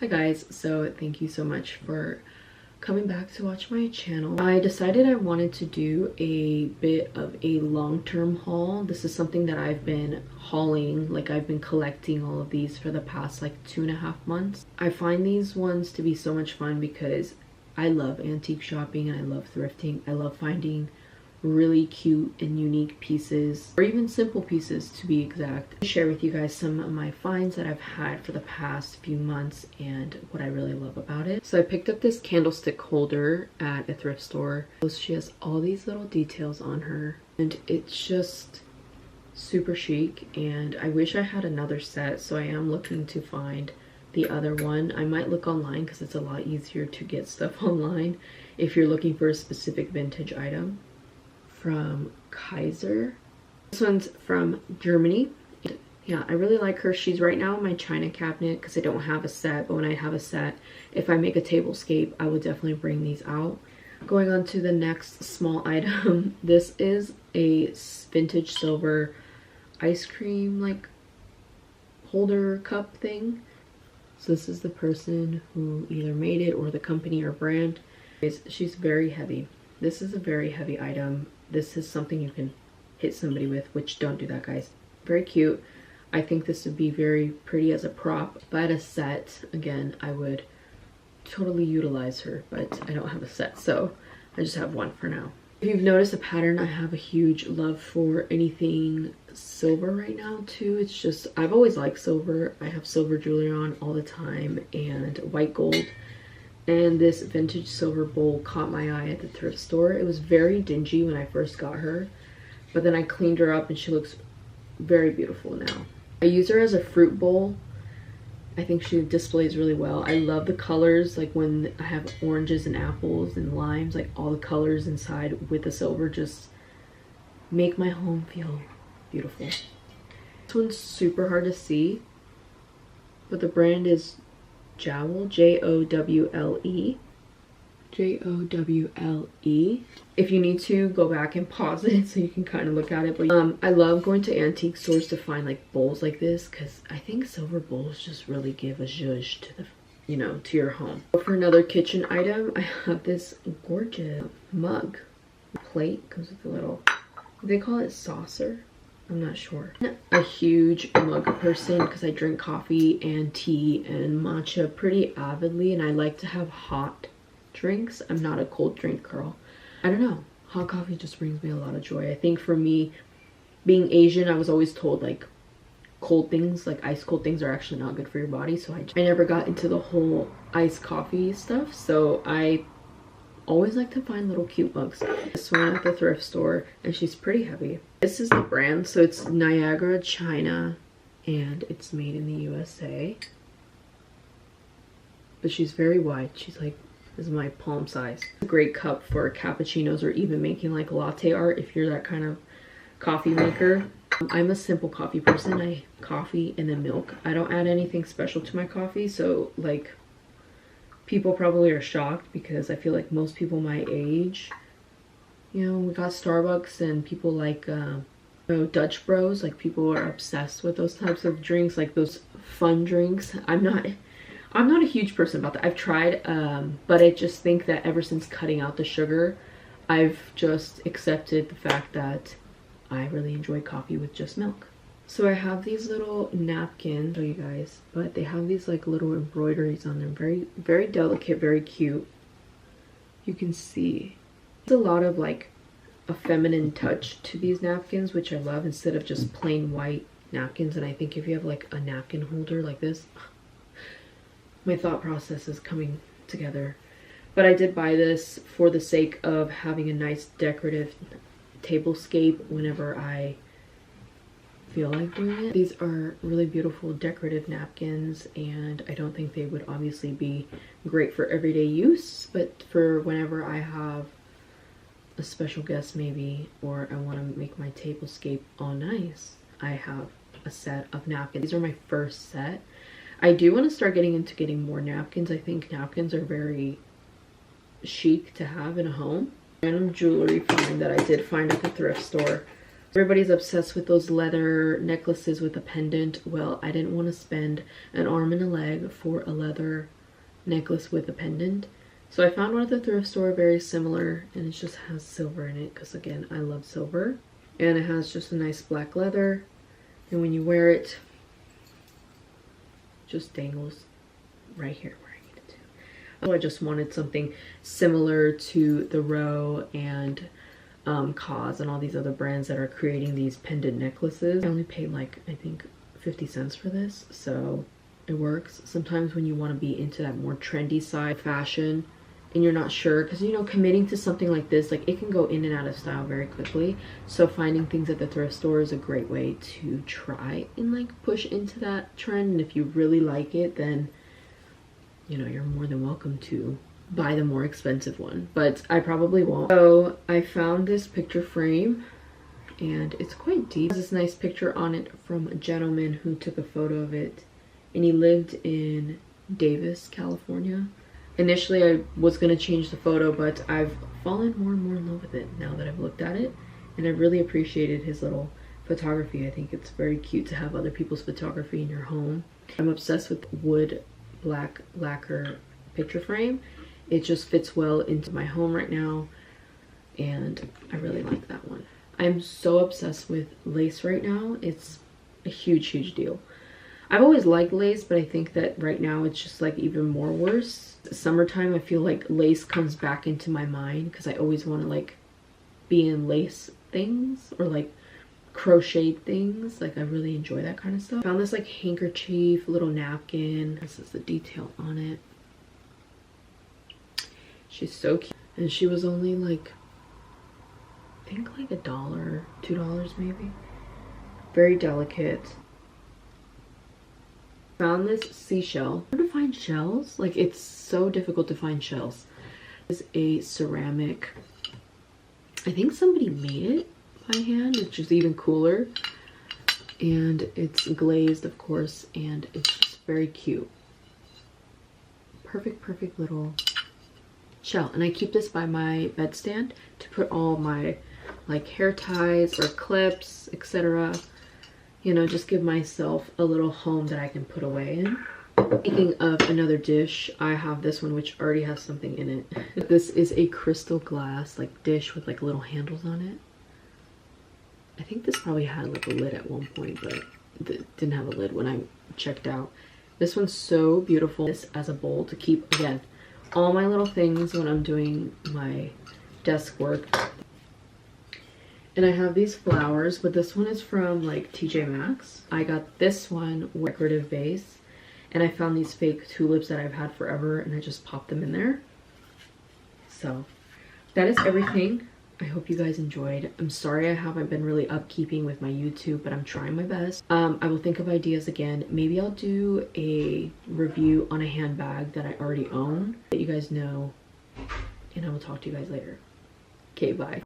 Hi guys, so thank you so much for coming back to watch my channel. I decided I wanted to do a bit of a long-term haul. This is something that I've been hauling, like I've been collecting all of these for the past like 2.5 months. I find these ones to be so much fun because I love antique shopping and I love thrifting. I love finding really cute and unique pieces, or even simple pieces to be exact. I'll share with you guys some of my finds that I've had for the past few months and what I really love about it. So I picked up this candlestick holder at a thrift store. She has all these little details on her and it's just super chic, and I wish I had another set, so I am looking to find the other one. I might look online because it's a lot easier to get stuff online if you're looking for a specific vintage item. From Kaiser. This one's from Germany. Yeah, I really like her. She's right now in my china cabinet because I don't have a set, but when I have a set, if I make a tablescape, I will definitely bring these out. Going on to the next small item. This is a vintage silver ice cream like holder cup thing. So this is the person who either made it or the company or brand. She's very heavy. This is a very heavy item. This is something you can hit somebody with, which don't do that, guys. Very cute. I think this would be very pretty as a prop. If I had a set, again, I would totally utilize her, but I don't have a set, so I just have one for now. If you've noticed a pattern, I have a huge love for anything silver right now too. It's just, I've always liked silver. I have silver jewelry on all the time and white gold. And this vintage silver bowl caught my eye at the thrift store. It was very dingy when I first got her, but then I cleaned her up and she looks very beautiful now. I use her as a fruit bowl. I think she displays really well. I love the colors, like when I have oranges and apples and limes, like all the colors inside with the silver just make my home feel beautiful. This one's super hard to see, but the brand is Jowl, J-O-W-L-E. J-O-W-L-E. If you need to, go back and pause it so you can kind of look at it. But I love going to antique stores to find like bowls like this because I think silver bowls just really give a zhuzh to the, you know, to your home. For another kitchen item, I have this gorgeous mug. Plate comes with a little, they call it saucer. I'm not sure. I'm a huge mug person because I drink coffee and tea and matcha pretty avidly, and I like to have hot drinks. I'm not a cold drink girl. I don't know. Hot coffee just brings me a lot of joy. I think for me, being Asian, I was always told like cold things, like ice cold things are actually not good for your body. So I never got into the whole iced coffee stuff. So I always like to find little cute mugs. This one at the thrift store, and she's pretty heavy. This is the brand, so it's Niagara, China, and it's made in the USA. But she's very wide. She's like, this is my palm size. A great cup for cappuccinos or even making like latte art if you're that kind of coffee maker. I'm a simple coffee person. I coffee and then milk. I don't add anything special to my coffee, so like people probably are shocked because I feel like most people my age, you know, we got Starbucks and people like you know, Dutch Bros, like people are obsessed with those types of drinks, like those fun drinks. I'm not a huge person about that. I've tried, but I just think that ever since cutting out the sugar, I've just accepted the fact that I really enjoy coffee with just milk. So I have these little napkins for you guys, but they have these like little embroideries on them. Very, very delicate, very cute. You can see it's a lot of like a feminine touch to these napkins, which I love, instead of just plain white napkins. And I think if you have like a napkin holder like this, my thought process is coming together. But I did buy this for the sake of having a nice decorative tablescape whenever I feel like doing it. These are really beautiful decorative napkins, and I don't think they would obviously be great for everyday use, but for whenever I have a special guest maybe, or I want to make my tablescape all nice, I have a set of napkins. These are my first set. I do want to start getting into getting more napkins. I think napkins are very chic to have in a home. Random jewelry find that I did find at the thrift store Everybody's obsessed with those leather necklaces with a pendant. Well, I didn't want to spend an arm and a leg for a leather necklace with a pendant. So I found one at the thrift store very similar, and it just has silver in it because again, I love silver. And it has just a nice black leather, and when you wear it, just dangles right here where I need it to. So I just wanted something similar to the Row and Cause and all these other brands that are creating these pendant necklaces. I only paid like, I think 50 cents for this, so it works. Sometimes when you want to be into that more trendy side fashion and you're not sure, because you know, committing to something like this, like it can go in and out of style very quickly. So finding things at the thrift store is a great way to try and like push into that trend. And if you really like it, then you know, you're more than welcome to buy the more expensive one, but I probably won't. So I found this picture frame and it's quite deep. There's this nice picture on it from a gentleman who took a photo of it, and he lived in Davis, California. Initially I was gonna change the photo, but I've fallen more and more in love with it now that I've looked at it, and I really appreciated his little photography. I think it's very cute to have other people's photography in your home. I'm obsessed with wood black lacquer picture frame. It just fits well into my home right now, and I really like that one. I'm so obsessed with lace right now. It's a huge deal. I've always liked lace, but I think that right now it's just like even more worse. Summertime, I feel like lace comes back into my mind because I always want to like be in lace things or like crocheted things. Like I really enjoy that kind of stuff. I found this like handkerchief, little napkin. This is the detail on it. She's so cute, and she was only like, I think like $1, $2 maybe. Very delicate. Found this seashell. Hard to find shells. Like it's so difficult to find shells. This is a ceramic. I think somebody made it by hand, which is even cooler. And it's glazed, of course, and it's just very cute. Perfect little shell. And I keep this by my bedstand to put all my like hair ties or clips, etc. You know, just give myself a little home that I can put away in. Speaking of another dish, I have this one which already has something in it. This is a crystal glass like dish with like little handles on it. I think this probably had like a lid at one point, but it didn't have a lid when I checked out. This one's so beautiful. This as a bowl to keep, again, all my little things when I'm doing my desk work. And I have these flowers, but this one is from like TJ Maxx. I got this one with decorative vase, and I found these fake tulips that I've had forever, and I just popped them in there. So that is everything. I hope you guys enjoyed. I'm sorry I haven't been really upkeeping with my YouTube, but I'm trying my best. I will think of ideas again. Maybe I'll do a review on a handbag that I already own, let you guys know, and I will talk to you guys later. Okay, bye.